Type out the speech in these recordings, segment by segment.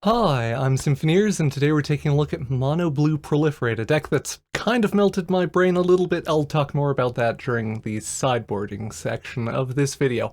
Hi, I'm Symphoneers, and today we're taking a look at Mono Blue Proliferate, a deck that's kind of melted my brain a little bit. I'll talk more about that during the sideboarding section of this video.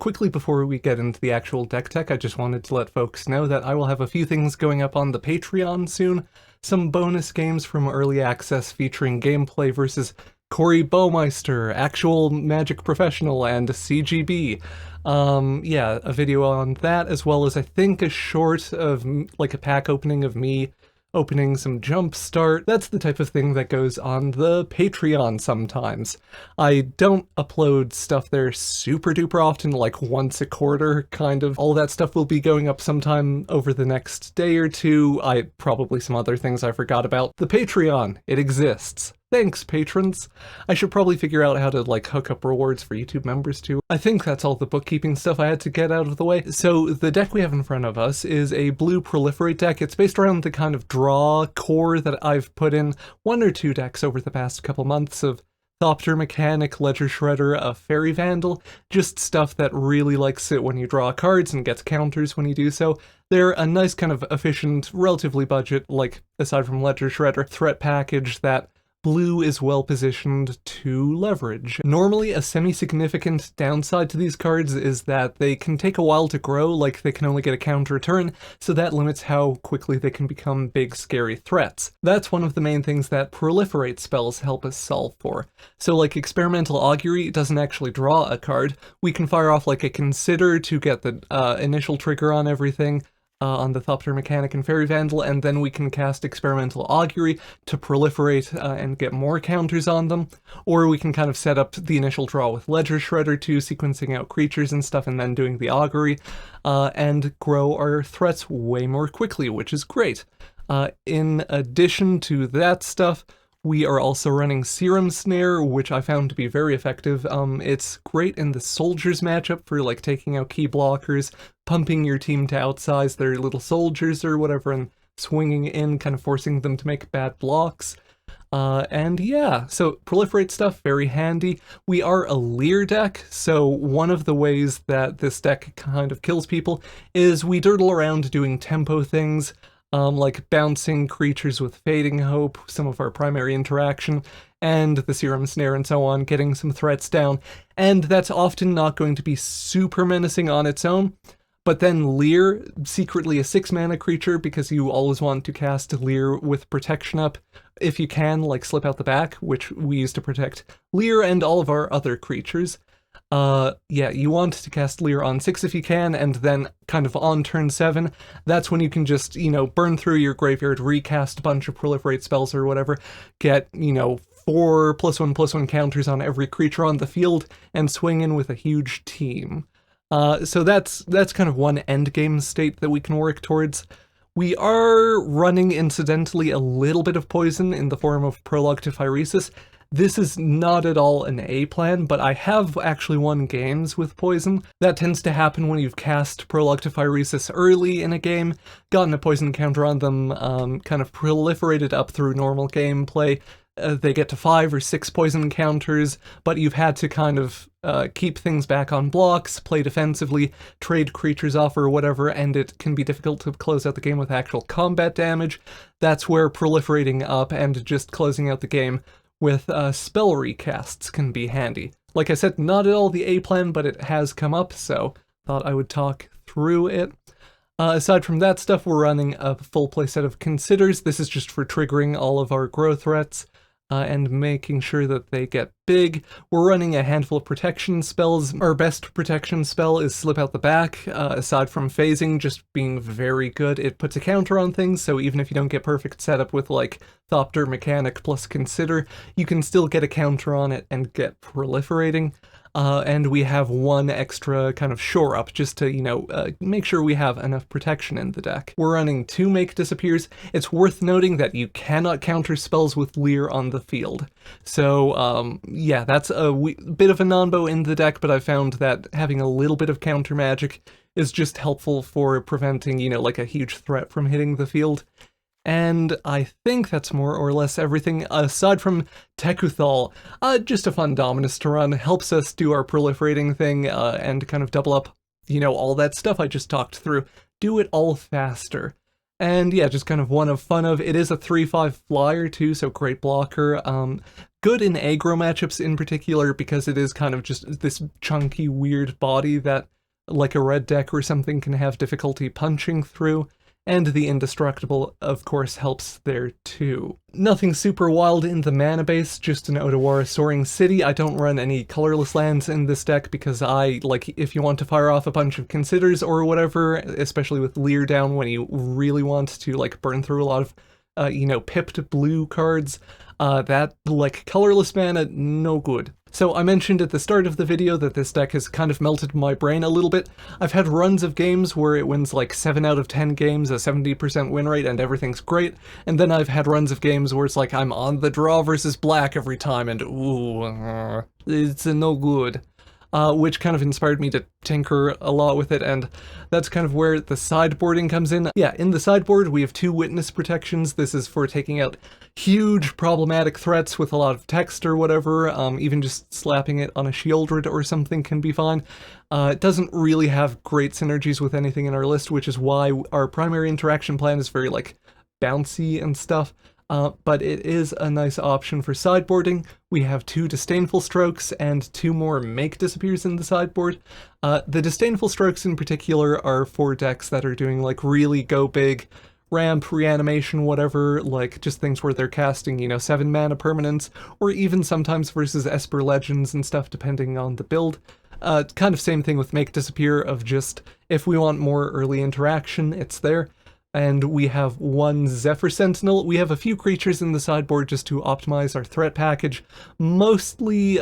Quickly before we get into the actual deck tech, I just wanted to let folks know that I will have a few things going up on the Patreon soon. Some bonus games from Early Access featuring gameplay versus Corey Baumeister, actual Magic Professional, and CGB. Yeah, a video on that, as well as I think a short of like a pack opening of me opening some Jumpstart. That's the type of thing that goes on the Patreon sometimes. I don't upload stuff there super duper often, like once a quarter, kind of. All that stuff will be going up sometime over the next day or two. Probably some other things I forgot about. The Patreon, it exists. Thanks, patrons. I should probably figure out how to, like, hook up rewards for YouTube members, too. I think that's all the bookkeeping stuff I had to get out of the way. So, the deck we have in front of us is a blue proliferate deck. It's based around the kind of draw core that I've put in one or two decks over the past couple months of Thopter Mechanic, Ledger Shredder, a Fairy Vandal, just stuff that really likes it when you draw cards and gets counters when you do so. They're a nice kind of efficient, relatively budget, like, aside from Ledger Shredder, threat package that blue is well positioned to leverage. Normally, a semi-significant downside to these cards is that they can take a while to grow, like they can only get a counter turn, so that limits how quickly they can become big, scary threats. That's one of the main things that proliferate spells help us solve for. So like Experimental Augury doesn't actually draw a card. We can fire off like a Consider to get the initial trigger on everything, on the Thopter Mechanic and Fairy Vandal, and then we can cast Experimental Augury to proliferate and get more counters on them, or we can kind of set up the initial draw with Ledger Shredder to sequencing out creatures and stuff and then doing the Augury, and grow our threats way more quickly, which is great. In addition to that stuff, we are also running Serum Snare, which I found to be very effective. It's great in the Soldiers matchup for like taking out key blockers, pumping your team to outsize their little soldiers or whatever, and swinging in, kind of forcing them to make bad blocks. And yeah, so proliferate stuff, very handy. We are a Lier deck, so one of the ways that this deck kind of kills people is we dirtle around doing tempo things, like bouncing creatures with Fading Hope, some of our primary interaction, and the Serum Snare and so on, getting some threats down, and that's often not going to be super menacing on its own. But then Lier, secretly a 6-mana creature, because you always want to cast Lier with protection up, if you can, like slip out the back, which we use to protect Lier and all of our other creatures. Yeah, you want to cast Lier on 6 if you can, and then kind of on turn 7, that's when you can just, you know, burn through your graveyard, recast a bunch of proliferate spells or whatever, get, you know, 4+1/+1 counters on every creature on the field, and swing in with a huge team. So that's kind of one endgame state that we can work towards. We are running, incidentally, a little bit of poison in the form of Prologue to Phyrexia. This is not at all an A plan, but I have actually won games with poison. That tends to happen when you've cast Prologue to Phyrexia early in a game, gotten a poison counter on them, kind of proliferated up through normal gameplay. They get to 5 or 6 poison counters, but you've had to kind of keep things back on blocks, play defensively, trade creatures off or whatever, and it can be difficult to close out the game with actual combat damage. That's where proliferating up and just closing out the game with spell recasts can be handy. Like I said, not at all the A plan, but it has come up, so thought I would talk through it. Aside from that stuff, we're running a full playset of Considers. This is just for triggering all of our grow threats and making sure that they get big. We're running a handful of protection spells. Our best protection spell is Slip Out the Back. Aside from phasing just being very good, it puts a counter on things, so even if you don't get perfect setup with like Thopter Mechanic plus Consider, you can still get a counter on it and get proliferating. And we have one extra kind of shore up just to, you know, make sure we have enough protection in the deck. We're running 2 Make Disappears. It's worth noting that you cannot counter spells with Lier on the field. So, yeah, that's a bit of a non-bo in the deck, but I found that having a little bit of counter magic is just helpful for preventing, you know, like a huge threat from hitting the field. And I think that's more or less everything, aside from Tekuthal. Just a fun Dominus to run, helps us do our proliferating thing, and kind of double up, you know, all that stuff I just talked through. do it all faster. And yeah, just kind of one of fun of. It is a 3/5 flyer too, so great blocker. Good in aggro matchups in particular because it is kind of just this chunky, weird body that, like a red deck or something, can have difficulty punching through. And the indestructible, of course, helps there too. Nothing super wild in the mana base, just an Odawara Soaring City. I don't run any colorless lands in this deck because if you want to fire off a bunch of Considers or whatever, especially with Lier down when you really want to, like, burn through a lot of, pipped blue cards, that, colorless mana, no good. So I mentioned at the start of the video that this deck has kind of melted my brain a little bit. I've had runs of games where it wins like 7 out of 10 games, a 70% win rate, and everything's great. And then I've had runs of games where it's like I'm on the draw versus black every time, and ooh, it's no good. Which kind of inspired me to tinker a lot with it, and that's kind of where the sideboarding comes in. Yeah, in the sideboard we have 2 witness protections. This is for taking out huge problematic threats with a lot of text or whatever. Even just slapping it on a Shieldred or something can be fine. It doesn't really have great synergies with anything in our list, which is why our primary interaction plan is very, bouncy and stuff. But it is a nice option for sideboarding. We have 2 Disdainful Strokes and 2 more Make Disappears in the sideboard. The Disdainful Strokes in particular are for decks that are doing really go big, ramp, reanimation, whatever, just things where they're casting, 7 mana permanents, or even sometimes versus Esper Legends and stuff depending on the build. Kind of same thing with Make Disappear of just, if we want more early interaction, it's there. And we have 1 Zephyr Sentinel. We have a few creatures in the sideboard just to optimize our threat package. Mostly,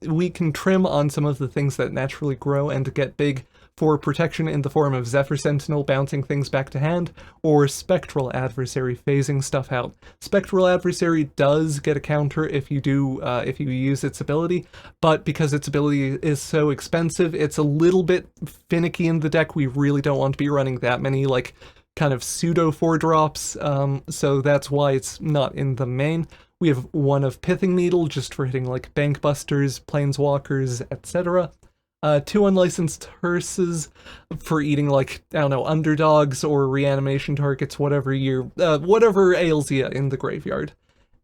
we can trim on some of the things that naturally grow and get big for protection in the form of Zephyr Sentinel bouncing things back to hand, or Spectral Adversary phasing stuff out. Spectral Adversary does get a counter if you use its ability, but because its ability is so expensive, it's a little bit finicky in the deck. We really don't want to be running that many, kind of pseudo 4-drops, so that's why it's not in the main. We have 1 of Pithing Needle, just for hitting Bankbusters, Planeswalkers, etc. 2 Unlicensed Hearses for eating underdogs or reanimation targets, whatever ails you in the graveyard.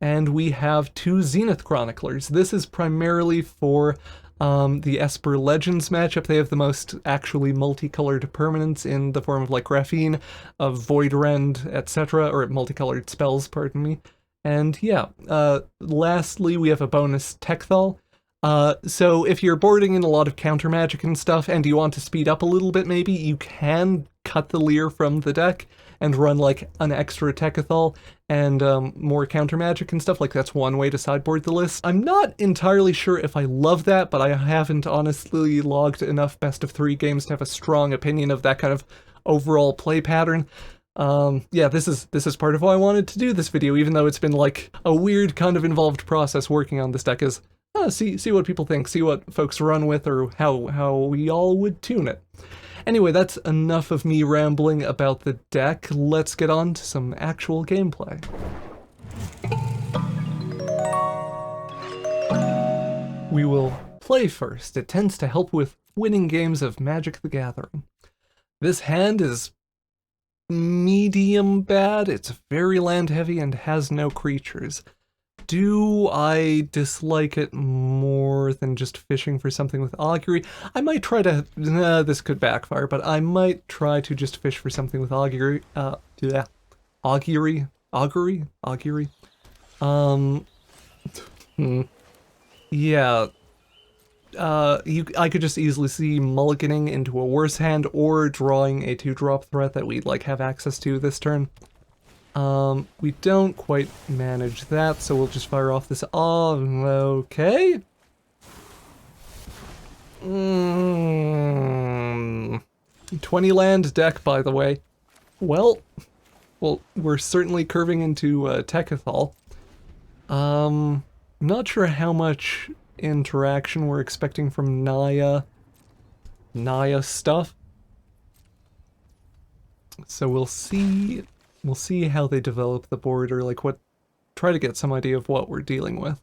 And we have 2 Zenith Chroniclers. This is primarily for the Esper Legends matchup. They have the most actually multicolored permanents in the form of Graphene, of Voidrend, etc., or multicolored spells, pardon me. And yeah, lastly we have a bonus Tekuthal. So if you're boarding in a lot of counter magic and stuff and you want to speed up a little bit maybe, you can cut the Lier from the deck and run an extra Tekuthal and more counter magic and stuff. That's one way to sideboard the list. I'm not entirely sure if I love that, but I haven't honestly logged enough best of 3 games to have a strong opinion of that kind of overall play pattern. Yeah, this is part of why I wanted to do this video, even though it's been a weird kind of involved process working on this deck, is see what people think, see what folks run with, or how we all would tune it. Anyway, that's enough of me rambling about the deck. Let's get on to some actual gameplay. We will play first. It tends to help with winning games of Magic the Gathering. This hand is medium bad. It's very land heavy and has no creatures. Do I dislike it more than just fishing for something with Augury? I might try to... this could backfire, but I might try to just fish for something with Augury. Augury? Yeah. I could just easily see mulliganing into a worse hand or drawing a 2-drop threat that we'd have access to this turn. We don't quite manage that, so we'll just fire off this. Okay. 20 land deck, by the way. Well, we're certainly curving into Tekuthal. Not sure how much interaction we're expecting from Naya stuff. So we'll see how they develop the board, or try to get some idea of what we're dealing with.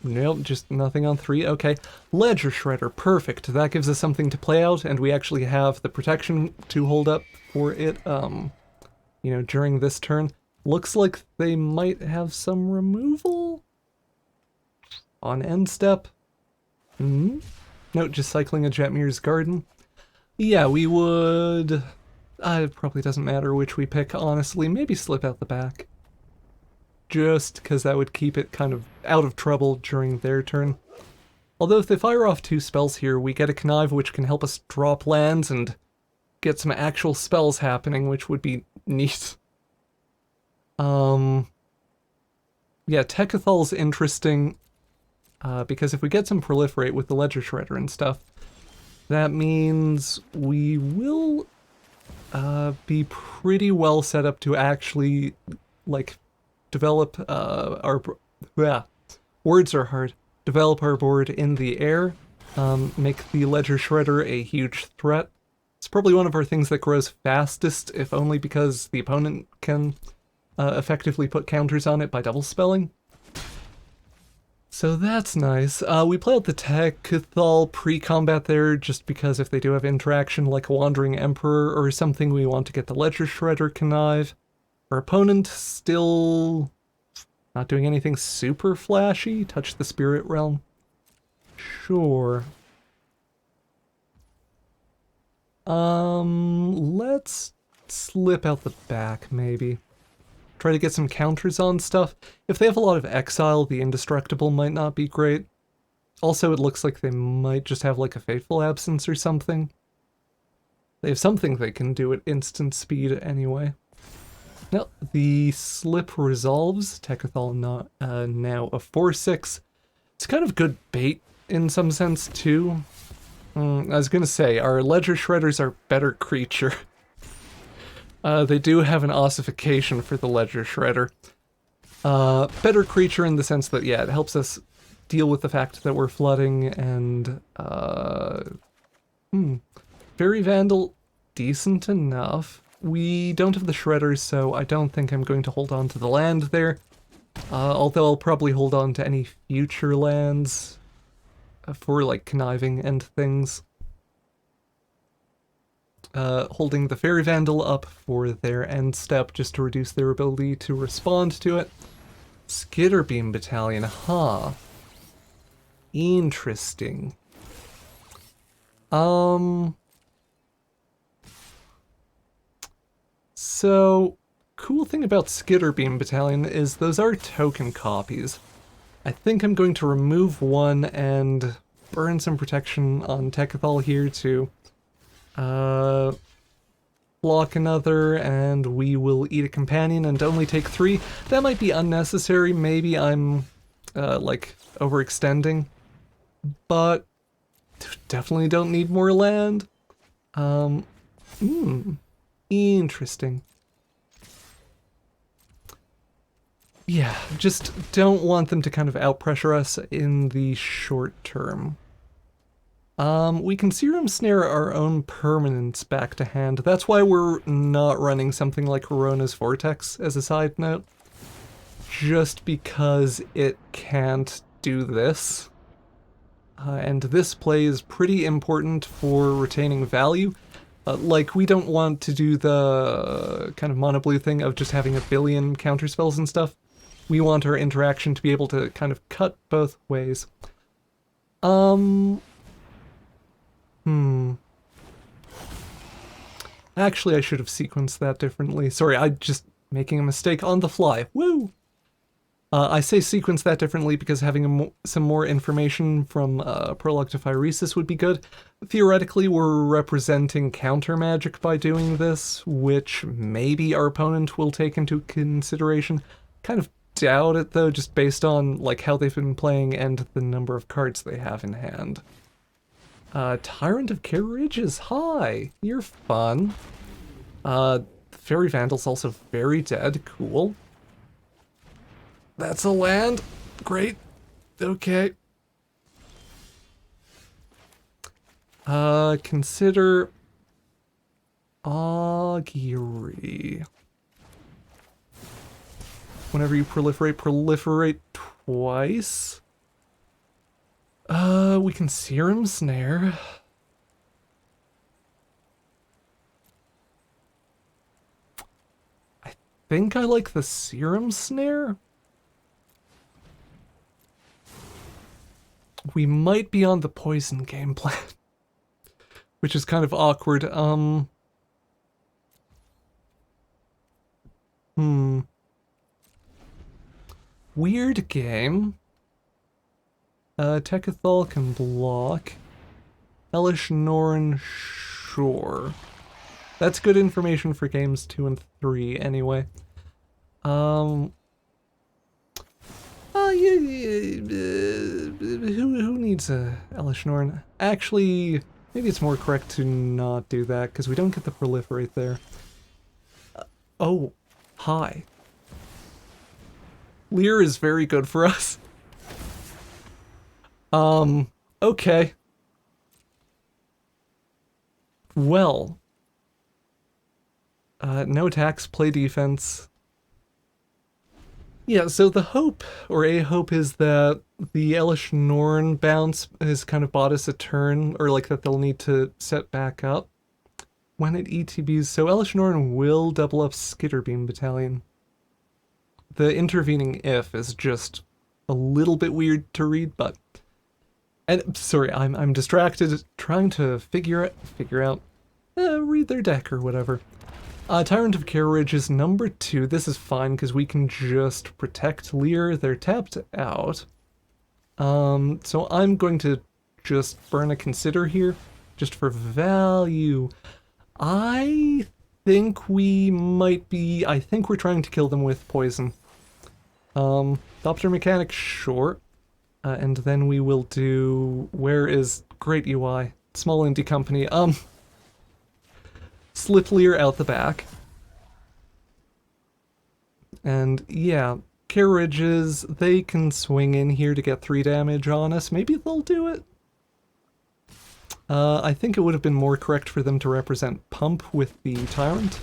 Nope, just nothing on 3. Okay. Ledger Shredder, perfect. That gives us something to play out, and we actually have the protection to hold up for it, you know, during this turn. Looks like they might have some removal on end step. Note, just cycling a Jetmir's Garden. Yeah, we would... it probably doesn't matter which we pick, honestly. Maybe slip out the back. Just because that would keep it kind of out of trouble during their turn. Although if they fire off 2 spells here, we get a Connive which can help us drop lands and get some actual spells happening, which would be neat. Yeah, Tekuthal's interesting, because if we get some proliferate with the Ledger Shredder and stuff, that means we will be pretty well set up to actually, like, develop our... words are hard. Develop our board in the air, make the Ledger Shredder a huge threat. It's probably one of our things that grows fastest, if only because the opponent can effectively put counters on it by double spelling. So that's nice. We play out the Tekuthal pre-combat there, just because if they do have interaction like a Wandering Emperor or something, we want to get the Ledger Shredder connive. Our opponent still not doing anything super flashy. Touch the Spirit Realm. Sure. Let's slip out the back, maybe. Try to get some counters on stuff. If they have a lot of exile, the Indestructible might not be great. Also, it looks like they might just have like a Fateful Absence or something. They have something they can do at instant speed anyway. Now, the slip resolves. Tekuthal now a 4/6. It's kind of good bait in some sense too. I was gonna say, our Ledger Shredders are better creature. They do have an ossification for the Ledger Shredder. Better creature in the sense that, yeah, it helps us deal with the fact that we're flooding, and Fairy Vandal, decent enough. We don't have the Shredders, so I don't think I'm going to hold on to the land there. Although I'll probably hold on to any future lands for, like, conniving and things. Holding the Fairy Vandal up for their end step just to reduce their ability to respond to it. Skitterbeam Battalion, huh? Interesting. So, cool thing about Skitterbeam Battalion is those are token copies. I think I'm going to remove one and burn some protection on Tekuthal here to block another, and we will eat a companion and only take 3. That might be unnecessary. Maybe I'm like overextending, but definitely don't need more land. Interesting. Yeah, just don't want them to kind of outpressure us in the short term. We can Serum Snare our own permanents back to hand. That's why we're not running something like Corona's Vortex as a side note. Just because it can't do this. And this play is pretty important for retaining value. Like, we don't want to do the kind of mono blue thing of just having a billion counterspells and stuff. We want our interaction to be able to kind of cut both ways. Actually, I should have sequenced that differently. Sorry, I'm just making a mistake on the fly. Woo! I say sequence that differently because having some more information from Prologue to Phyresis would be good. Theoretically, we're representing counter magic by doing this, which maybe our opponent will take into consideration. Kind of doubt it though, just based on like how they've been playing and the number of cards they have in hand. Tyrant of Carriages, hi! You're fun. Fairy Vandal's also very dead, cool. That's a land. Great. Okay. Consider Augury. Whenever you proliferate twice. We can Serum Snare. I think I like the Serum Snare. We might be on the poison game plan, which is kind of awkward. Weird game. Tekuthal can block. Elish Norn, sure. That's good information for games 2 and 3 anyway. Who needs a Elish Norn? Actually, maybe it's more correct to not do that, because we don't get the proliferate there. Oh, hi. Lier is very good for us. Okay. Well. No attacks, play defense. Yeah, so the hope, or a hope, is that the Elish Norn bounce has kind of bought us a turn, or like that they'll need to set back up when it ETBs. So Elish Norn will double up Skitterbeam Battalion. The intervening if is just a little bit weird to read, but... And, sorry, I'm distracted trying to figure out, read their deck or whatever. Tyrant of Carriage is number 2. This is fine because we can just protect Lier. They're tapped out. So I'm going to just burn a Consider here, just for value. I think we might be... I think we're trying to kill them with poison. Doppler Mechanic, sure. And then we will do... Where is Great UI? Small Indie Company. Slip Lier out the back. And yeah, Carriages, they can swing in here to get 3 damage on us. Maybe they'll do it. I think it would have been more correct for them to represent Pump with the Tyrant.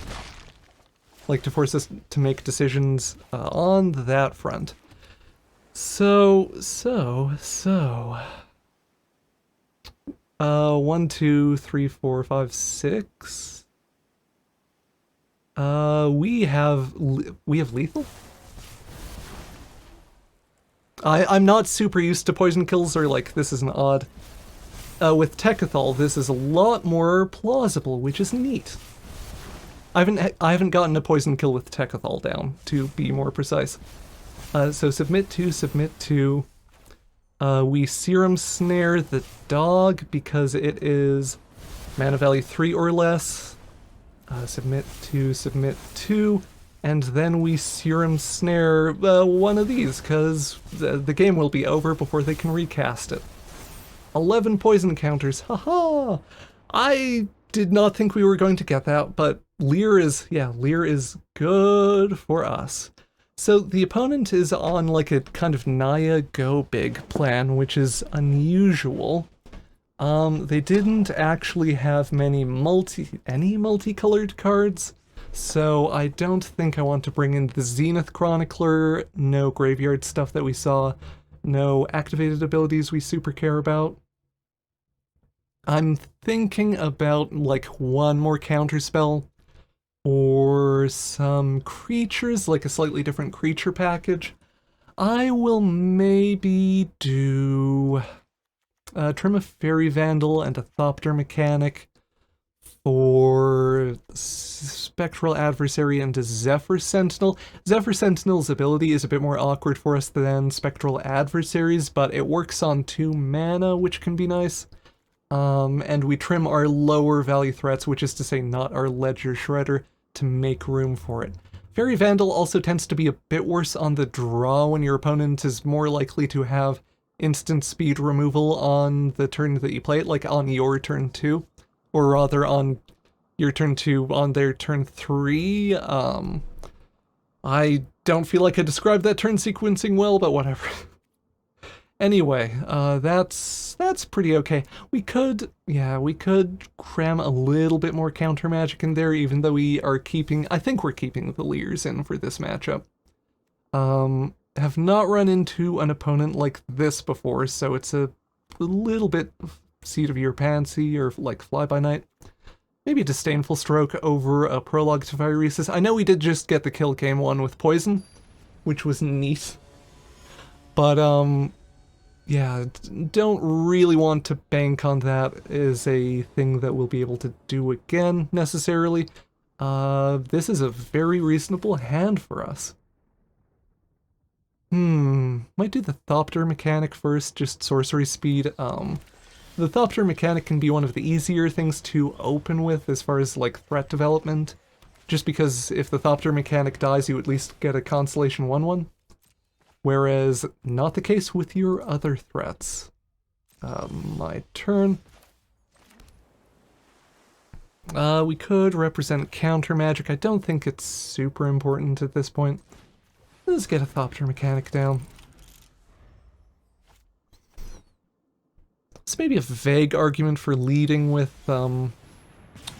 Like to force us to make decisions on that front. So... 1, 2, 3, 4, 5, 6... we have lethal? I'm not super used to poison kills, or like, this is an odd. With Tekuthal, this is a lot more plausible, which is neat. I haven't gotten a poison kill with Tekuthal down, to be more precise. So submit 2, we Serum Snare the dog because it is mana value 3 or less. Submit 2, and then we Serum Snare one of these, because the game will be over before they can recast it. 11 poison counters, haha! I did not think we were going to get that, but Lier is good for us. So the opponent is on like a kind of Naya go big plan, which is unusual. They didn't actually have any multicolored cards, so I don't think I want to bring in the Zenith Chronicler, no graveyard stuff that we saw, no activated abilities we super care about. I'm thinking about like one more counterspell, or some creatures, like a slightly different creature package. I will maybe do... trim a Fairy Vandal and a Thopter Mechanic for Spectral Adversary and a Zephyr Sentinel. Zephyr Sentinel's ability is a bit more awkward for us than Spectral Adversaries, but it works on 2 mana, which can be nice. And we trim our lower value threats, which is to say not our Ledger Shredder, to make room for it. Fairy Vandal also tends to be a bit worse on the draw when your opponent is more likely to have instant speed removal on the turn that you play it, like on your turn 2, or rather on your turn 2 on their turn 3. I don't feel like I described that turn sequencing well, but whatever. Anyway, that's pretty okay. We could cram a little bit more counter magic in there, even though I think we're keeping the Liers in for this matchup. Have not run into an opponent like this before, so it's a a little bit Seed of Your Pansy or like Fly by Night. Maybe a Disdainful Stroke over a Prologue to Phyrexia. I know we did just get the kill game one with Poison, which was neat. But, yeah, don't really want to bank on that as a thing that we'll be able to do again, necessarily. This is a very reasonable hand for us. Might do the Thopter mechanic first, just sorcery speed. The Thopter mechanic can be one of the easier things to open with as far as, like, threat development. Just because if the Thopter mechanic dies, you at least get a Constellation 1/1. Whereas, not the case with your other threats. My turn. We could represent counter magic. I don't think it's super important at this point. Let's get a Thopter mechanic down. This may be a vague argument for leading with,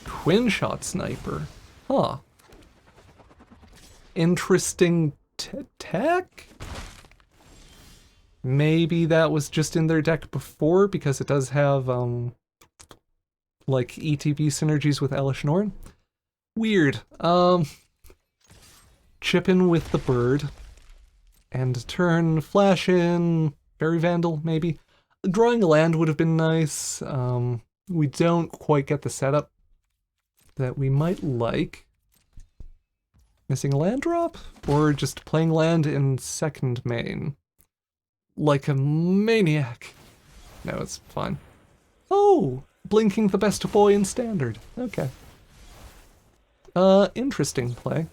Twin Shot Sniper. Huh. Interesting tech? Maybe that was just in their deck before, because it does have, like, ETB synergies with Elish Norn. Weird. Chip in with the bird. And turn, flash in, Fairy Vandal, maybe. Drawing a land would have been nice. We don't quite get the setup that we might like. Missing a land drop? Or just playing land in second main? Like a maniac. No, it's fine. Oh! Blinking the best boy in standard. Okay. Interesting play.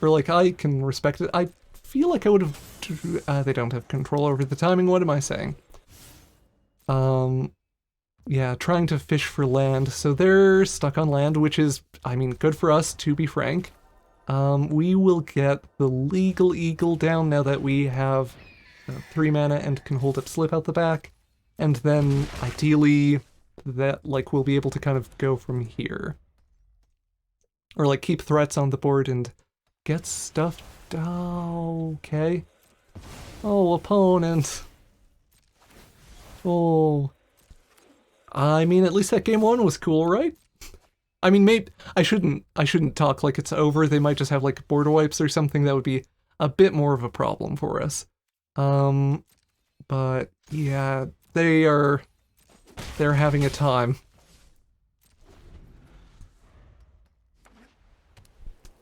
Or like, I can respect it. I feel like I would have... they don't have control over the timing. What am I saying? Yeah, trying to fish for land. So they're stuck on land, which is, I mean, good for us, to be frank. We will get the Legal Eagle down now that we have 3 mana and can hold up Slip out the back. And then, ideally, that, like, we'll be able to kind of go from here. Or, like, keep threats on the board and get stuff... Oh, okay. Oh, opponent. Oh. I mean, at least that game 1 was cool, right? I mean, maybe I shouldn't talk like it's over. They might just have like border wipes or something that would be a bit more of a problem for us. But yeah, they're having a time.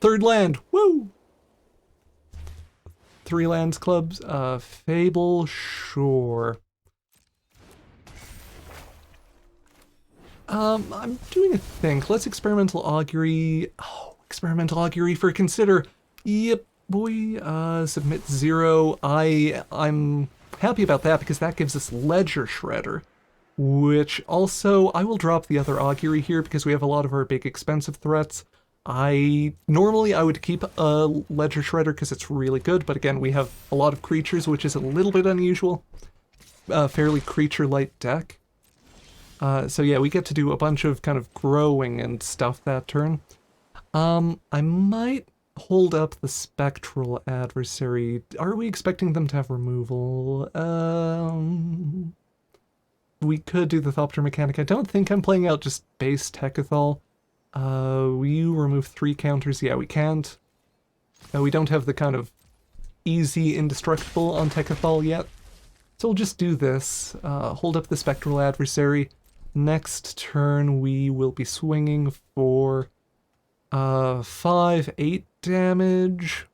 Third land, woo! 3 lands clubs, Fable, sure. I'm doing a think. Let's Experimental Augury. Oh, Experimental Augury for Consider. Yep, boy. Submit 0. I'm happy about that because that gives us Ledger Shredder. Which also, I will drop the other Augury here because we have a lot of our big expensive threats. Normally I would keep a Ledger Shredder because it's really good, but again, we have a lot of creatures, which is a little bit unusual. Fairly creature-light deck. So yeah, we get to do a bunch of kind of growing and stuff that turn. I might hold up the Spectral Adversary. Are we expecting them to have removal? We could do the Thopter mechanic. I don't think I'm playing out just base Tekuthal. We remove 3 counters. Yeah, we can't. We don't have the kind of easy indestructible on Tekuthal yet. So we'll just do this. Hold up the Spectral Adversary. Next turn we will be swinging for 5-8 damage.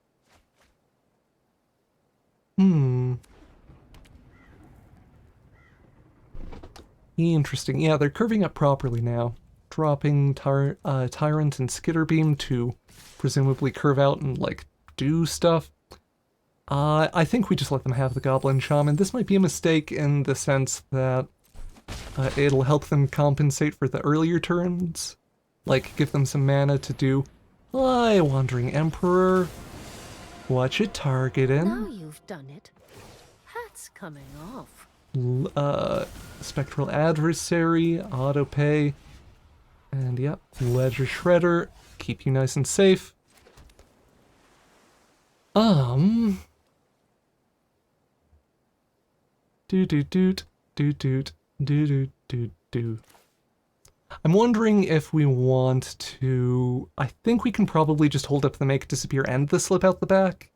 Interesting. Yeah, they're curving up properly now. Dropping Tyrant and Skitterbeam to presumably curve out and, like, do stuff. I think we just let them have the Goblin Shaman. This might be a mistake in the sense that it'll help them compensate for the earlier turns. Like, give them some mana to do... Wandering Emperor. What you targeting? Now you've done it. Hat's coming off. Spectral Adversary, Autopay. And yep, Ledger Shredder. Keep you nice and safe. Do. I'm wondering if we want to... I think we can probably just hold up the Make Disappear and the Slip out the back.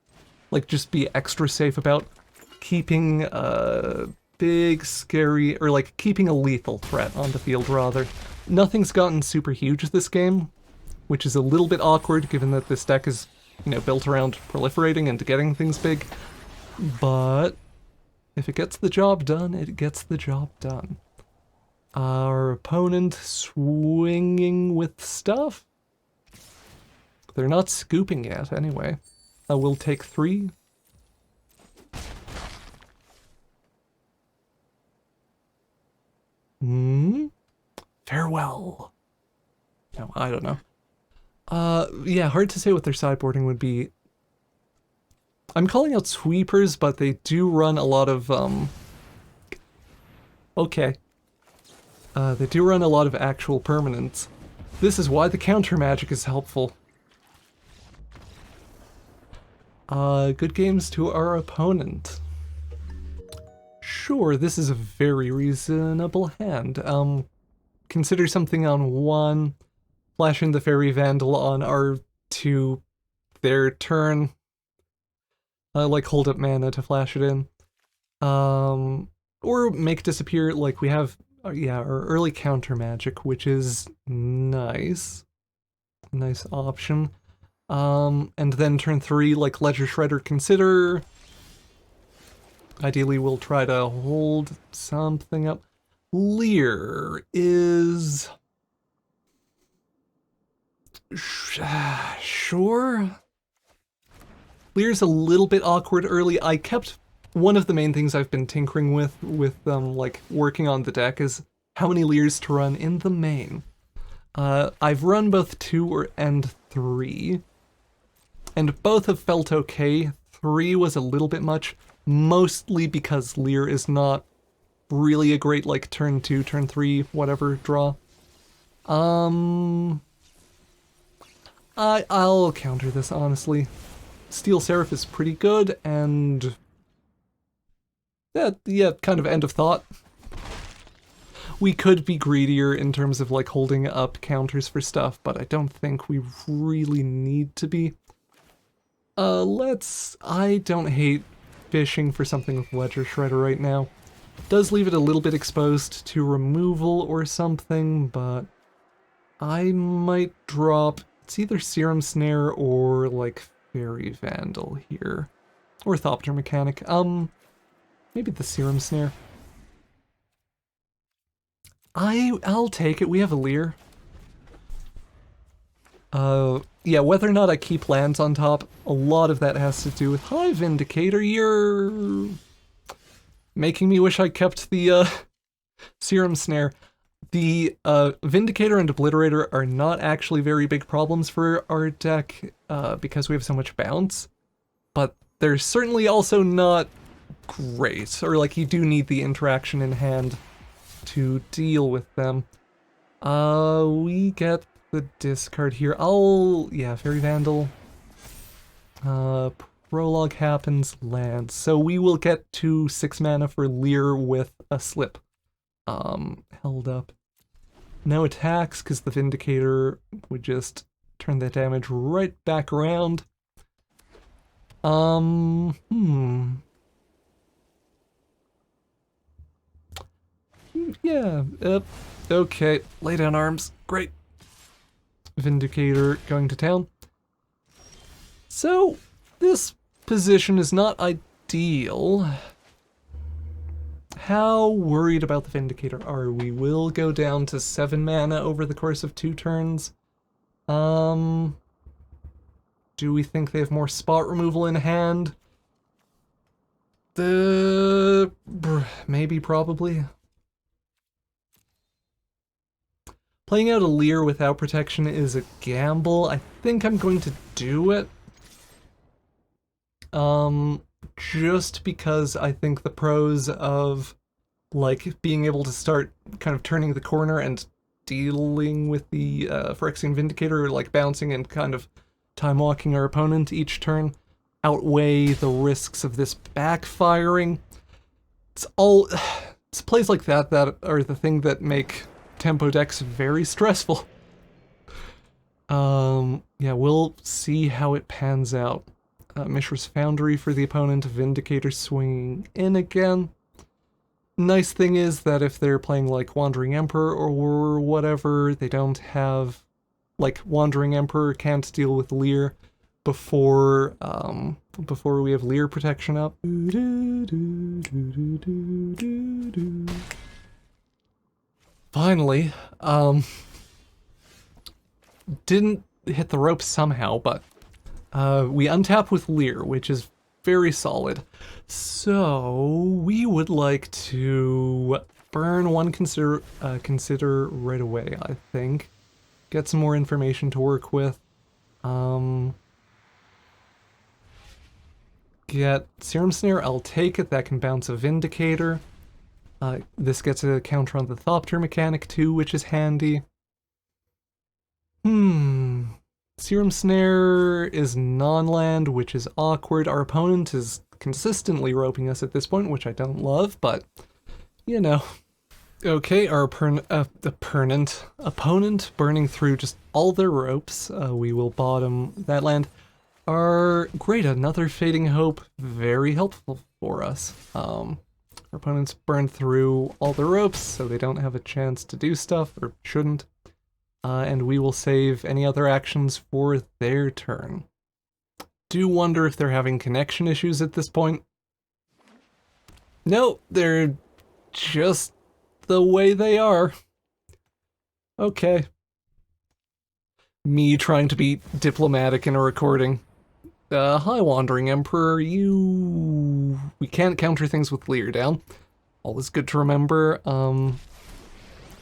Like, just be extra safe about keeping a big, scary... or, like, keeping a lethal threat on the field, rather. Nothing's gotten super huge this game, which is a little bit awkward, given that this deck is, you know, built around proliferating and getting things big. But if it gets the job done, it gets the job done. Our opponent swinging with stuff? They're not scooping yet, anyway. We'll take 3. Farewell. No, I don't know. Yeah, hard to say what their sideboarding would be. I'm calling out sweepers, but they do run a lot of, okay. They do run a lot of actual permanents. This is why the counter magic is helpful. Good games to our opponent. Sure, this is a very reasonable hand. Consider something on 1, flash in the Fairy Vandal on R2, their turn. Like hold up mana to flash it in. Or Make Disappear, like we have, yeah, our early counter magic, which is nice. Nice option. And then turn 3, like Ledger Shredder, consider. Ideally, we'll try to hold something up. Lier is... sure? Lier's a little bit awkward early. I kept... one of the main things I've been tinkering with like, working on the deck is how many Liers to run in the main. I've run both 2 and 3, and both have felt okay. 3 was a little bit much, mostly because Lier is not really a great, like, turn 2, turn 3, whatever, draw. I'll counter this, honestly. Steel Seraph is pretty good, and... yeah, kind of end of thought. We could be greedier in terms of, like, holding up counters for stuff, but I don't think we really need to be. I don't hate fishing for something with Ledger Shredder right now. Does leave it a little bit exposed to removal or something, but I might drop, it's either Serum Snare or, like, Fairy Vandal here. Or Thopter Mechanic. Maybe the Serum Snare. I'll take it. We have a Lier. Yeah, whether or not I keep lands on top, a lot of that has to do with... Hi, Vindicator, you're... making me wish I kept the, Serum Snare. The, Vindicator and Obliterator are not actually very big problems for our deck, because we have so much bounce. But they're certainly also not great, or, like, you do need the interaction in hand to deal with them. We get the discard here. Yeah, Fairy Vandal. Prologue happens, lands. So we will get to 6 mana for Lier with a Slip. Held up. No attacks, because the Vindicator would just turn that damage right back around. Yeah, okay, lay down arms, great. Vindicator going to town. So, this position is not ideal. How worried about the Vindicator are we? We'll go down to 7 mana over the course of 2 turns. Do we think they have more spot removal in hand? Maybe, probably. Playing out a Lier without protection is a gamble. I think I'm going to do it. Just because I think the pros of, like, being able to start kind of turning the corner and dealing with the Phyrexian Vindicator, like bouncing and kind of time-walking our opponent each turn, outweigh the risks of this backfiring. It's all... It's plays like that that are the thing that make tempo decks very stressful. Yeah, we'll see how it pans out. Mishra's Foundry for the opponent, Vindicator swinging in again. Nice thing is that if they're playing like Wandering Emperor or whatever, they don't have, like, Wandering Emperor can't deal with Lier before we have Lier protection up. Finally, didn't hit the ropes somehow, but we untap with Lier, which is very solid. So we would like to burn one consider right away, I think. Get some more information to work with. Get Serum Snare, I'll take it, that can bounce a Vindicator. This gets a counter on the Thopter mechanic too, which is handy. Serum Snare is non-land, which is awkward. Our opponent is consistently roping us at this point, which I don't love, but, you know. Okay, our opponent burning through just all their ropes. We will bottom that land. Great, another Fading Hope, very helpful for us. Our opponents burn through all the ropes, so they don't have a chance to do stuff, or shouldn't. And we will save any other actions for their turn. Do wonder if they're having connection issues at this point. No, they're just the way they are. Okay. Me trying to be diplomatic in a recording. Hi, Wandering Emperor, we can't counter things with Lier down. Always good to remember.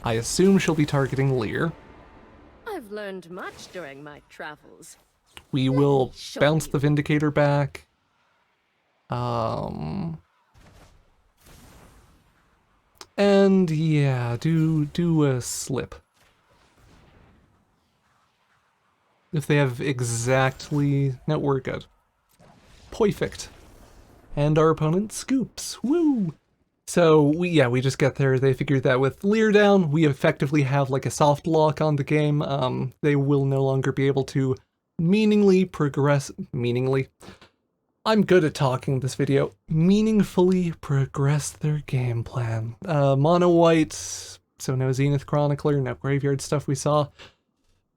I assume she'll be targeting Lier. I've learned much during my travels. We will bounce the Vindicator back. And yeah, do a slip. If they have exactly... No, we're good. Perfect. And our opponent scoops. Woo! So, we just get there. They figured that with Lier down, we effectively have like a soft lock on the game. They will no longer be able to meaningfully progress... Meaningly? I'm good at talking this video. Meaningfully progress their game plan. Mono white, so no Zenith Chronicler, no graveyard stuff we saw.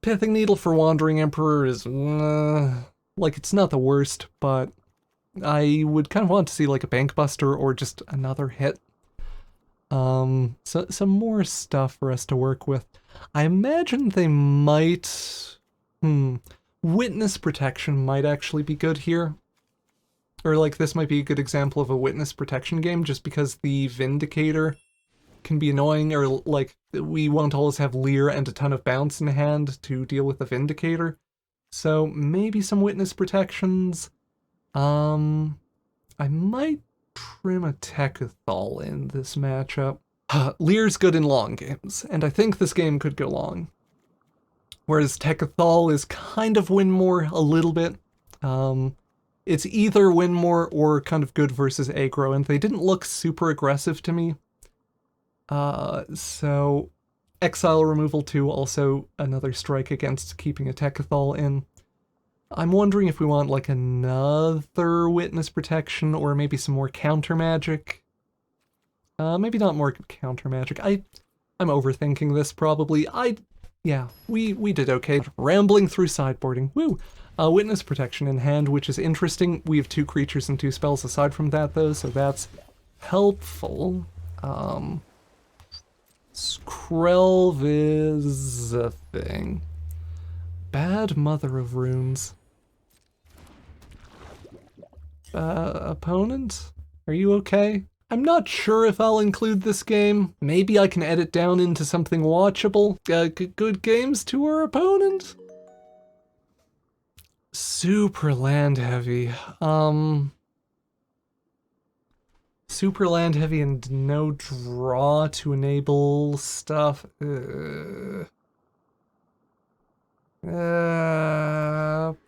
Pithing Needle for Wandering Emperor is, like, it's not the worst, but I would kind of want to see like a Bankbuster or just another hit. So some more stuff for us to work with. I imagine they might, Witness Protection might actually be good here. Or like this might be a good example of a Witness Protection game, just because the Vindicator can be annoying, or like we won't always have Lier and a ton of bounce in hand to deal with the Vindicator. So maybe some Witness Protections. I might trim a Tekuthal in this matchup. Lier's good in long games, and I think this game could go long. Whereas Tekuthal is kind of win more a little bit. It's either win more or kind of good versus aggro, and they didn't look super aggressive to me. So exile removal too, also another strike against keeping a Tekuthal in. I'm wondering if we want like another Witness Protection or maybe some more counter magic. Maybe not more counter magic. I'm overthinking this probably. Yeah, we did okay. Rambling through sideboarding. Woo! Witness Protection in hand, which is interesting. We have 2 creatures and 2 spells aside from that though, so that's helpful. Skrelv is a thing. Bad Mother of Runes. Opponent? Are you okay? I'm not sure if I'll include this game. Maybe I can edit down into something watchable. Good games to our opponent? Super land heavy. Super land heavy and no draw to enable stuff.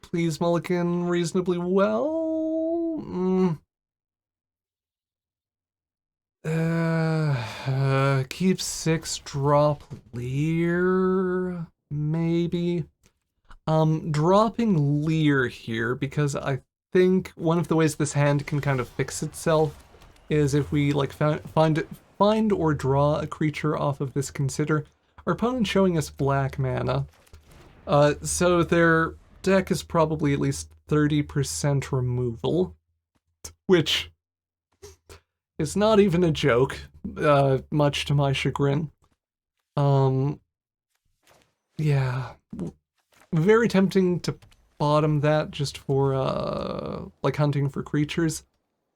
Please mulligan reasonably well. Keep 6, drop Lier, maybe. Dropping Lier here, because I think one of the ways this hand can kind of fix itself is if we like find or draw a creature off of this consider. Our opponent's showing us black mana. So their deck is probably at least 30% removal, which is not even a joke, much to my chagrin. Yeah, very tempting to bottom that just for, like, hunting for creatures.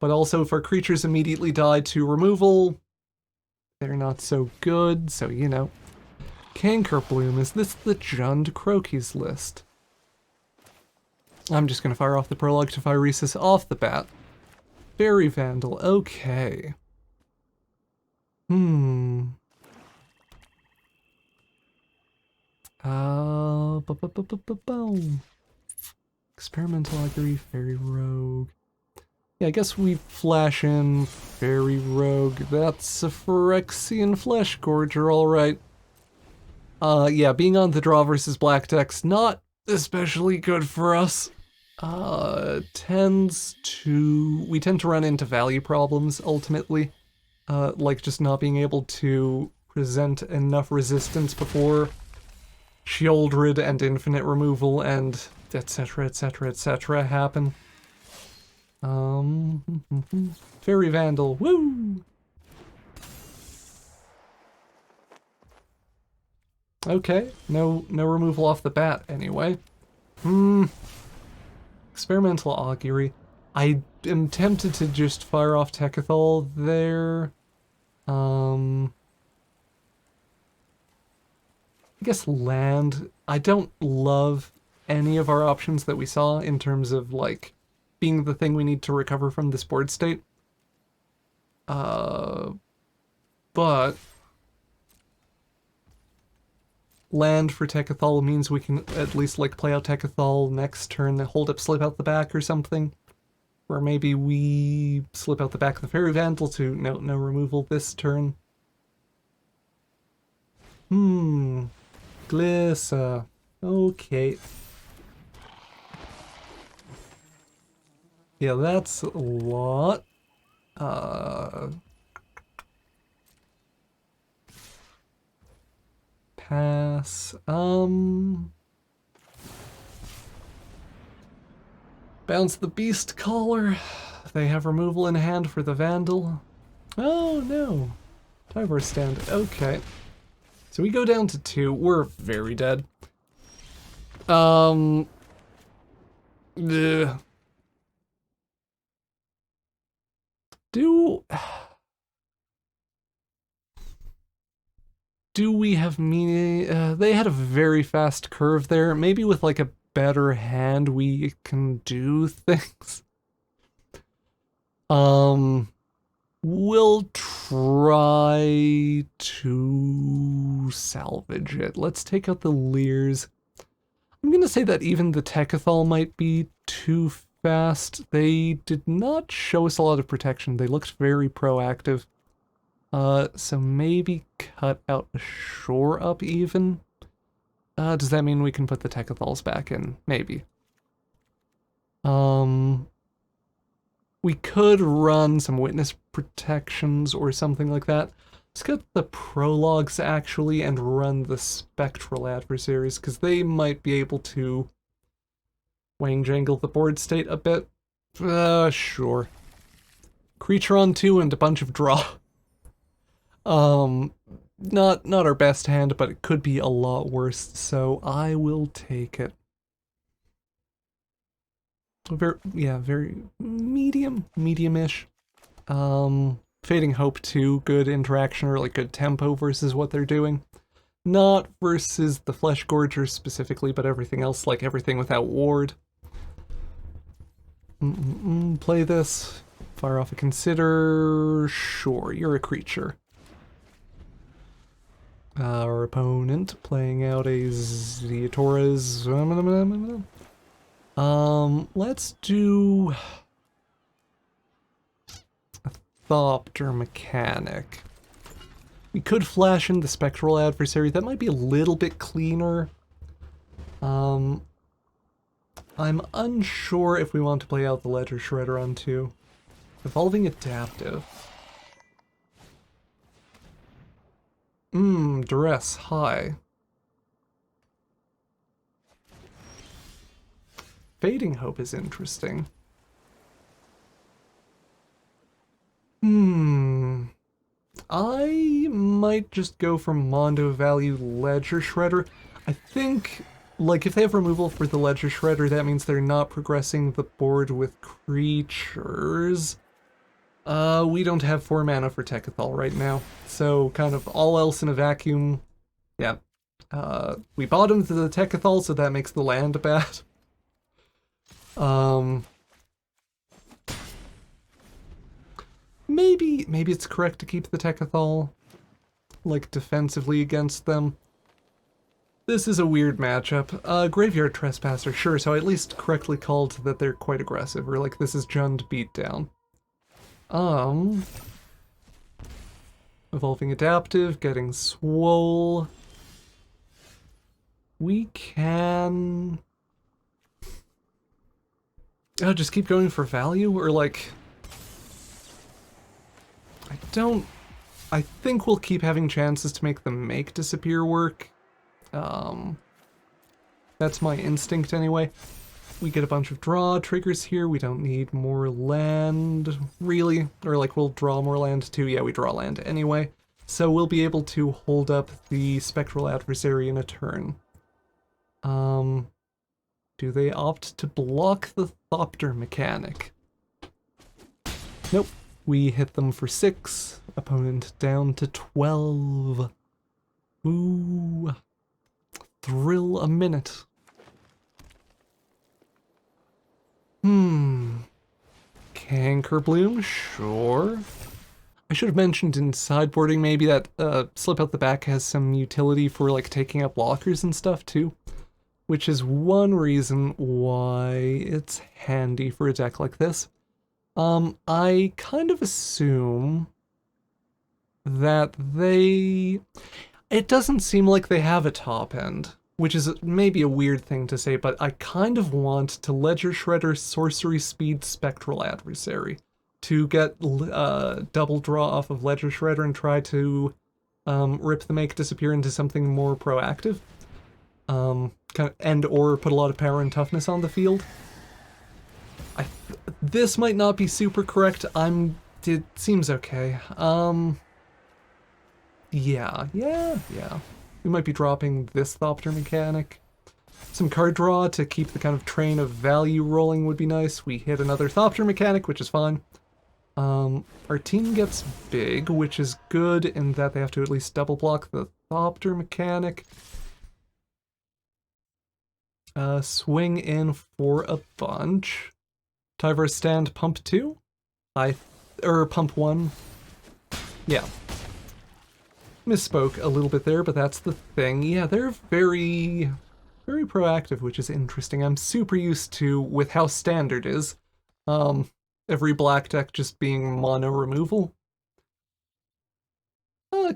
But also, if our creatures immediately die to removal, they're not so good, so, you know. Cankerbloom, is this the Jund Croaky's list? I'm just gonna fire off the Prologue to Phyrexia off the bat. Fairy Vandal, okay. Experimental Augury, Fairy Rogue. Yeah, I guess we flash in Fairy Rogue. That's a Phyrexian Flesh Gorger, alright. Yeah, being on the draw versus black deck's not especially good for us. We tend to run into value problems, ultimately. Like just not being able to present enough resistance before Shieldred and infinite removal and etc, etc, etc happen. Fairy Vandal, woo! Okay, no removal off the bat anyway. Experimental Augury. I am tempted to just fire off Tekuthal there. I guess land. I don't love any of our options that we saw in terms of, like, being the thing we need to recover from this board state. But land for Tekuthal means we can at least, like, play out Tekuthal next turn, hold up, slip out the back or something. Or maybe we slip out the back of the Fairy Vandal to no removal this turn. Glissa. Okay. Yeah, that's a lot. Pass. Bounce the Beast Caller. They have removal in hand for the Vandal. Oh no. Tyvar stand. Okay. So we go down to 2. We're very dead. Ugh. Do we have meaning? They had a very fast curve there. Maybe with like a better hand we can do things. We'll try to salvage it. Let's take out the Liers. I'm gonna say that even the Tekuthal might be too fast. They did not show us a lot of protection. They looked very proactive. So maybe cut out a Shore Up even? Does that mean we can put the Tekuthals back in? Maybe. We could run some witness protections or something like that. Let's get the prologues actually and run the spectral adversaries, because they might be able to wang jangle the board state a bit. Sure. Creature on 2 and a bunch of draw. Not our best hand, but it could be a lot worse, so I will take it. Very medium-ish. Fading Hope too, good interaction or like good tempo versus what they're doing. Not versus the Flesh Gorger specifically, but everything else, like everything without ward. Play this. Fire off a Consider. Sure, you're a creature. Our opponent playing out a Ziatora's. Let's do a Thopter Mechanic. We could flash in the Spectral Adversary. That might be a little bit cleaner. I'm unsure if we want to play out the Ledger Shredder on 2. Evolving Adaptive. Duress, high. Fading Hope is interesting. I might just go for Mondo Value Ledger Shredder. I think, like, if they have removal for the Ledger Shredder, that means they're not progressing the board with creatures. We don't have 4 mana for Tekuthal right now, so kind of all else in a vacuum. Yeah. We bottomed the Tekuthal, so that makes the land bad. Maybe it's correct to keep the Tekuthal, like, defensively against them. This is a weird matchup. Graveyard Trespasser, sure, so I at least correctly called that they're quite aggressive, or like this is Jund Beatdown. Evolving Adaptive, getting Swole. We can... Oh, just keep going for value, or like... I think we'll keep having chances to make the Make Disappear work. That's my instinct anyway. We get a bunch of draw triggers here. We don't need more land, really. Or like, we'll draw more land too. Yeah, we draw land anyway. So we'll be able to hold up the Spectral Adversary in a turn. Do they opt to block the Thopter mechanic? Nope. We hit them for 6. Opponent down to 12. Ooh. Thrill a minute. Cankerbloom, sure. I should have mentioned in sideboarding maybe that Slip Out the Back has some utility for like taking up blockers and stuff too. Which is one reason why it's handy for a deck like this. I kind of assume that it doesn't seem like they have a top end, which is maybe a weird thing to say, but I kind of want to Ledger Shredder Sorcery Speed Spectral Adversary to get double draw off of Ledger Shredder and try to rip the Make Disappear into something more proactive. And or put a lot of power and toughness on the field. This might not be super correct. It seems okay. Yeah. We might be dropping this Thopter mechanic. Some card draw to keep the kind of train of value rolling would be nice. We hit another Thopter mechanic, which is fine. Our team gets big, which is good in that they have to at least double block the Thopter mechanic. Swing in for a bunch. Tyvar stand pump 2? Pump 1. Yeah. Misspoke a little bit there, but that's the thing. Yeah, they're very, very proactive, which is interesting. I'm super used to, with how standard is, every black deck just being mono removal.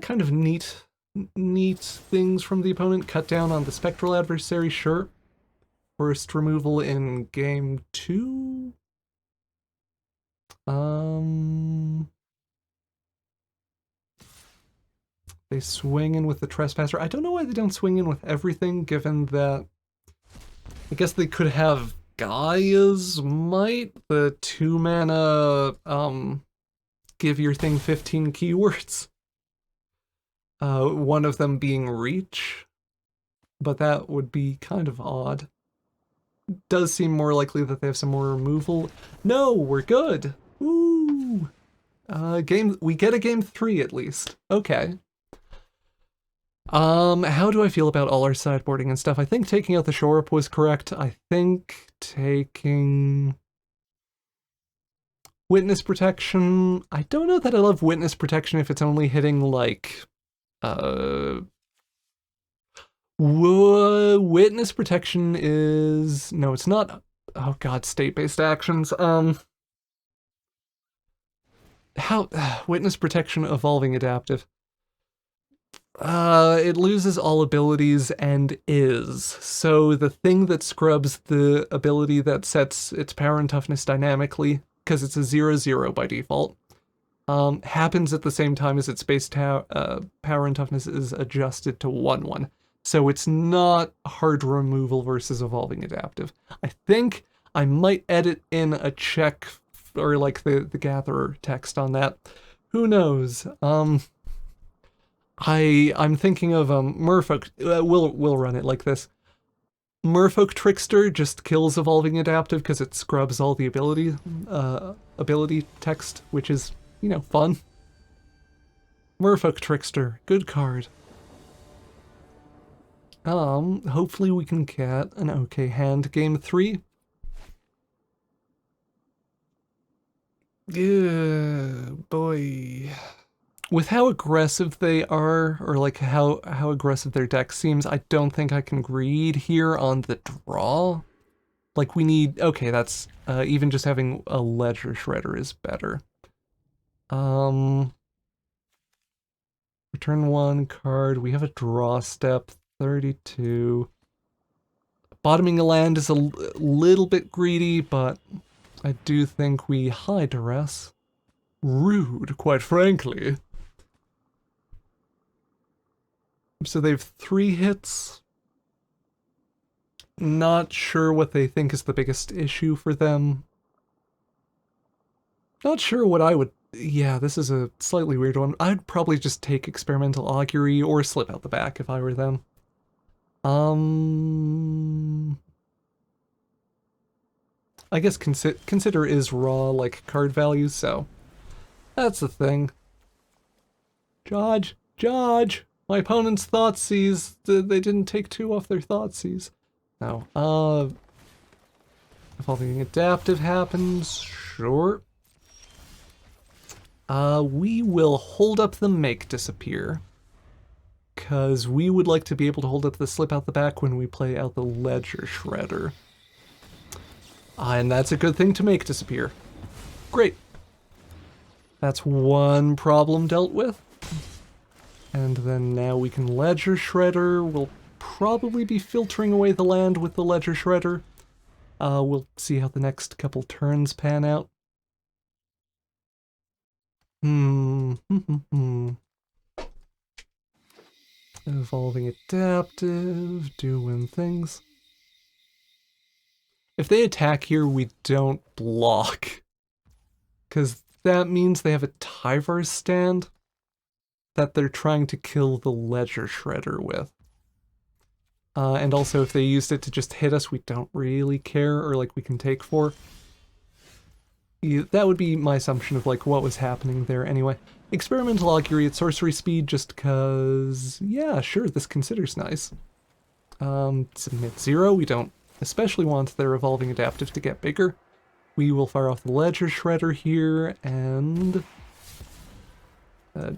Kind of neat things from the opponent. Cut down on the Spectral Adversary, sure. First removal in game 2? They swing in with the Trespasser. I don't know why they don't swing in with everything, given that I guess they could have Gaia's Might, the 2 mana, give your thing 15 keywords. One of them being Reach, but that would be kind of odd. Does seem more likely that they have some more removal. No, we're good. Ooh. We get a game 3 at least. Okay. How do I feel about all our sideboarding and stuff? I think taking out the Shore Up was correct. I think taking Witness Protection. I don't know that I love Witness Protection if it's only hitting like Witness Protection is... No, it's not... Oh god, state-based actions. Witness Protection, Evolving Adaptive. It loses all abilities and is. So the thing that scrubs the ability that sets its power and toughness dynamically, because it's a 0/0 by default, happens at the same time as its base power and toughness is adjusted to 1/1. So it's not hard removal versus evolving adaptive. I think I might edit in a check or like the gatherer text on that. Who knows? I'm thinking of Merfolk. We'll run it like this. Merfolk Trickster just kills evolving adaptive because it scrubs all the ability text, which is, you know, fun. Merfolk Trickster, good card. Hopefully we can get an okay hand game 3. Yeah, boy. With how aggressive they are, or like how aggressive their deck seems, I don't think I can greed here on the draw. Like we need, okay, that's, even just having a Ledger Shredder is better. Return 1 card, we have a draw step, 32. Bottoming a land is a little bit greedy, but I do think we high duress. Rude, quite frankly. So they have 3 hits. Not sure what they think is the biggest issue for them. Not sure what I would... Yeah, this is a slightly weird one. I'd probably just take Experimental Augury or Slip Out the Back if I were them. I guess consider is raw, like, card value, so... That's the thing. Judge! My opponent's Thoughtseize, they didn't take 2 off their Thoughtseize. No, evolving adaptive happens, sure. We will hold up the make disappear. Cause we would like to be able to hold up the slip out the back when we play out the Ledger Shredder. And that's a good thing to make disappear. Great. That's one problem dealt with. And then now we can Ledger Shredder. We'll probably be filtering away the land with the Ledger Shredder. We'll see how the next couple turns pan out. Evolving adaptive, doing things. If they attack here, we don't block. Because that means they have a Tyvar stand that they're trying to kill the Ledger Shredder with. And also if they used it to just hit us, we don't really care, or like we can take 4. That would be my assumption of like what was happening there anyway. Experimental Augury at sorcery speed just cause, yeah, sure, this considers nice. Submit 0, we don't especially want their evolving adaptive to get bigger. We will fire off the Ledger Shredder here and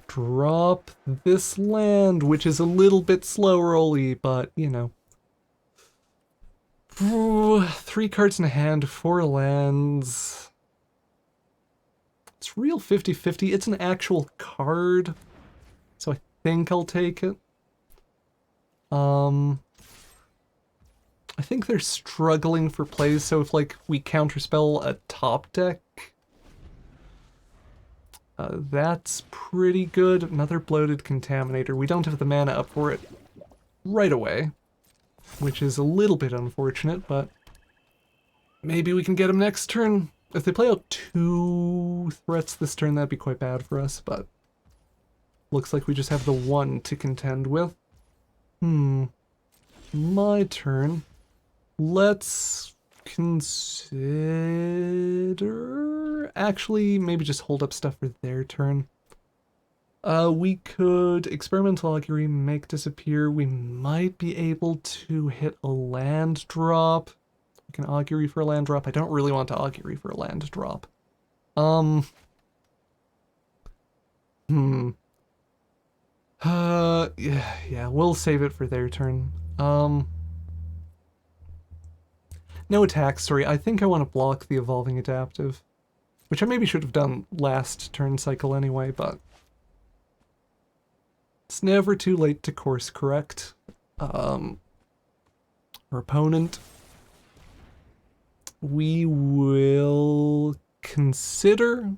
drop this land, which is a little bit slow rolly, but you know. 3 cards in hand, 4 lands. It's real 50-50. It's an actual card, so I think I'll take it. I think they're struggling for plays, so if like we counterspell a top deck, that's pretty good. Another bloated Contaminator. We don't have the mana up for it right away, which is a little bit unfortunate, but maybe we can get him next turn. If they play out 2 threats this turn, that'd be quite bad for us, but looks like we just have the 1 to contend with. My turn. Let's consider... Actually, maybe just hold up stuff for their turn. We could Experimental Augury, make disappear. We might be able to hit a land drop. We can Augury for a land drop. I don't really want to Augury for a land drop. Yeah, we'll save it for their turn. No attack, sorry. I think I want to block the evolving adaptive, which I maybe should have done last turn cycle anyway, but It's never too late to course correct. Our opponent. We will consider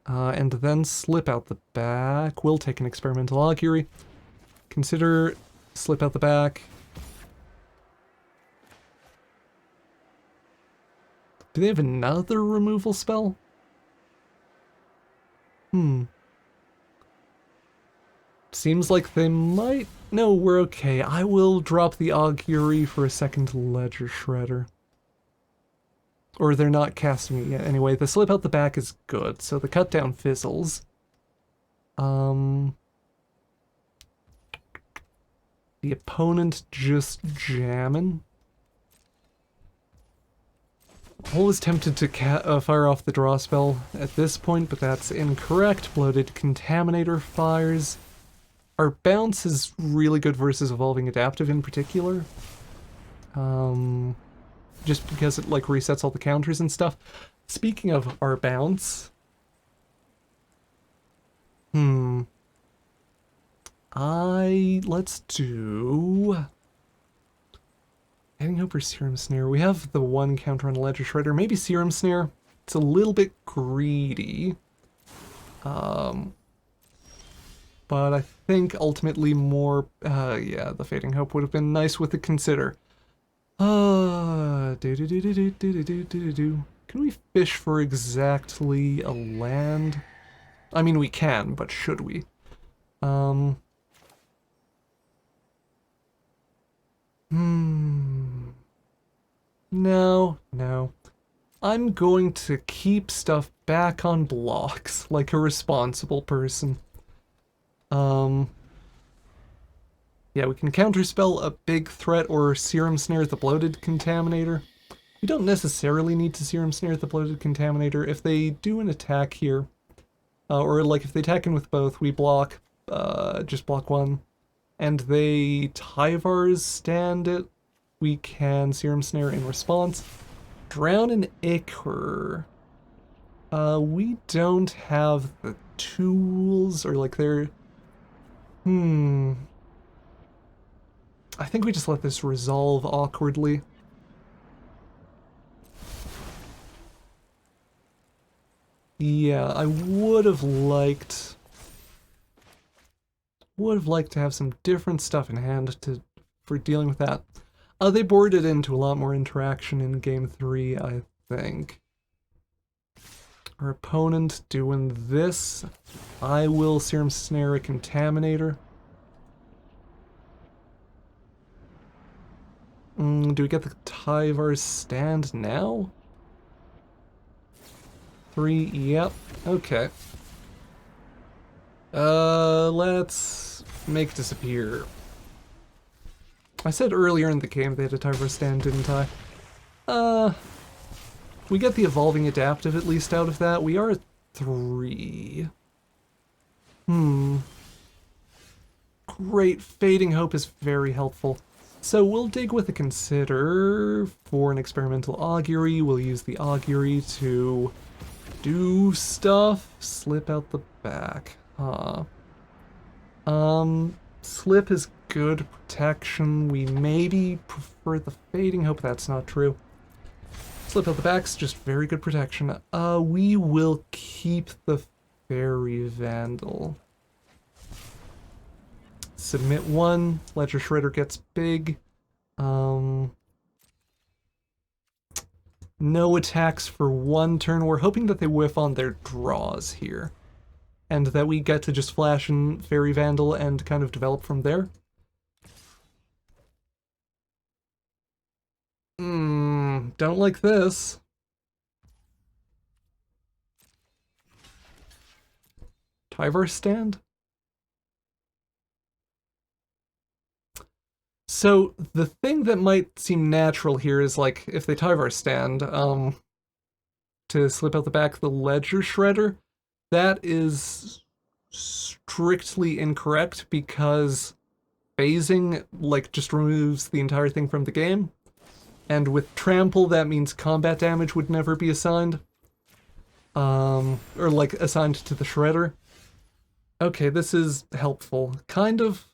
and then slip out the back. We'll take an experimental augury. Consider, slip out the back. Do they have another removal spell? Seems like they might. No, we're okay. I will drop the augury for a second ledger shredder. Or they're not casting it yet. Anyway, the slip out the back is good, so the cut down fizzles. The opponent just jamming. I was tempted to fire off the draw spell at this point, but that's incorrect. Bloated Contaminator fires. Our bounce is really good versus Evolving Adaptive in particular. Just because it like resets all the counters and stuff. Speaking of our bounce. Let's do... Heading Hope or Serum Snare. We have the one counter on Ledger Shredder. Maybe Serum Snare. It's a little bit greedy. But I think ultimately more... yeah, the Fading Hope would have been nice with the Consider. Can we fish for exactly a land? I mean, we can, but should we? No. I'm going to keep stuff back on blocks, like a responsible person. Yeah, we can counterspell a big threat or Serum Snare the Bloated Contaminator. We don't necessarily need to Serum Snare the Bloated Contaminator. If they do an attack here, or like if they attack in with both, we block, just block one, and they Tyvar's stand it, we can Serum Snare in response. Drown an Ichor. We don't have the tools, or like they're... I think we just let this resolve awkwardly. Yeah, I would have liked to have some different stuff in hand for dealing with that. They boarded into a lot more interaction in game 3, I think. Our opponent doing this. I will Serum Snare a Contaminator. Do we get the Tyvar's stand now? 3, yep, okay. Let's make disappear. I said earlier in the game they had a Tyvar's stand, didn't I? We get the Evolving Adaptive at least out of that. We are at 3. Great, Fading Hope is very helpful. So we'll dig with a Consider for an experimental augury. We'll use the augury to do stuff. Slip out the back. Slip is good protection. We maybe prefer the Fading Hope. That's not true. Slip out the back's just very good protection. We will keep the Fairy Vandal. Submit 1, Ledger Shredder gets big. No attacks for 1 turn. We're hoping that they whiff on their draws here. And that we get to just flash in Fairy Vandal and kind of develop from there. Don't like this. Tyvar stand? So, the thing that might seem natural here is, like, if they Tyvar stand, to slip out the back of the Ledger Shredder, that is strictly incorrect because phasing, like, just removes the entire thing from the game. And with Trample, that means combat damage would never be assigned. Or, like, assigned to the Shredder. Okay, this is helpful. Kind of.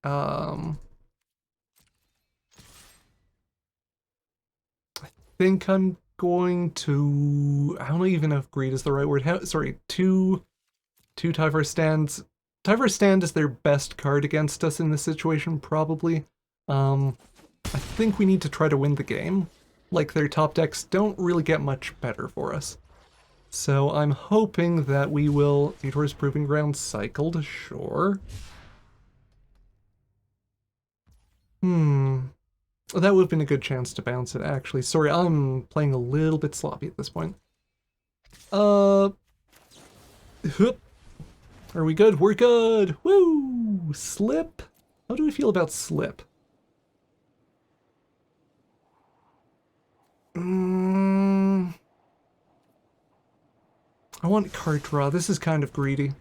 I think I'm going to... I don't even know if greed is the right word. Sorry, two Tyvar stands. Tyvar stand is their best card against us in this situation, probably. I think we need to try to win the game. Like, their top decks don't really get much better for us. So I'm hoping that we will... Theodor's Proving Ground cycled, sure. That would have been a good chance to bounce it, actually. Sorry, I'm playing a little bit sloppy at this point. Are we good? We're good! Woo! Slip? How do we feel about slip? I want card draw. This is kind of greedy.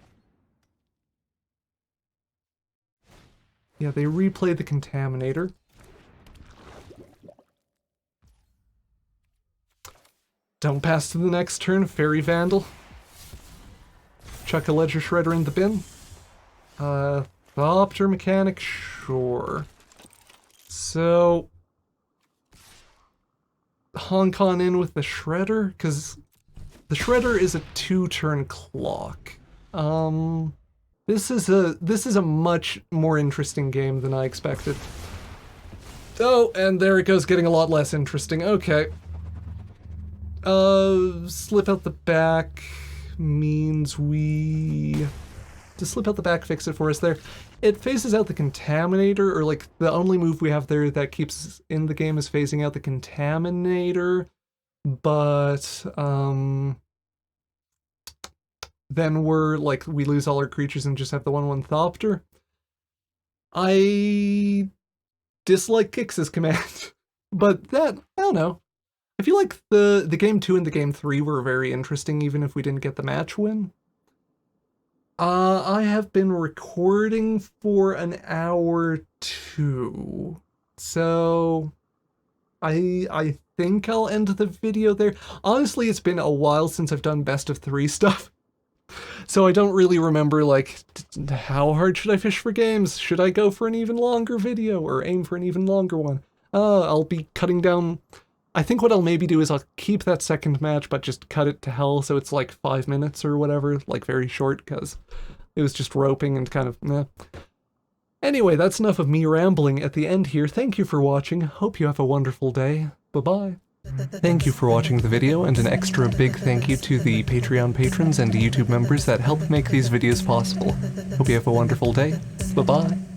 Yeah, they replay the Contaminator. Don't pass to the next turn, Fairy Vandal. Chuck a Ledger Shredder in the bin. Thopter Mechanic, sure. So... Hong Kong in with the Shredder, because the Shredder is a 2-turn clock. This is a much more interesting game than I expected. Oh, and there it goes, getting a lot less interesting. Okay. Slip out the back means we... To slip out the back, fix it for us there. It phases out the Contaminator, or like the only move we have there that keeps us in the game is phasing out the Contaminator, but then we're like, we lose all our creatures and just have the 1/1 Thopter. I dislike Kix's command, but that, I don't know. I feel like the game 2 and the game 3 were very interesting, even if we didn't get the match win. I have been recording for an hour too, so I think I'll end the video there. Honestly, it's been a while since I've done best of 3 stuff, so I don't really remember, like, how hard should I fish for games? Should I go for an even longer video, or aim for an even longer one? I'll be cutting down... I think what I'll maybe do is I'll keep that second match, but just cut it to hell so it's like 5 minutes or whatever, like very short, because it was just roping and kind of meh. Anyway, that's enough of me rambling at the end here. Thank you for watching. Hope you have a wonderful day. Bye-bye. Thank you for watching the video, and an extra big thank you to the Patreon patrons and YouTube members that help make these videos possible. Hope you have a wonderful day. Bye-bye.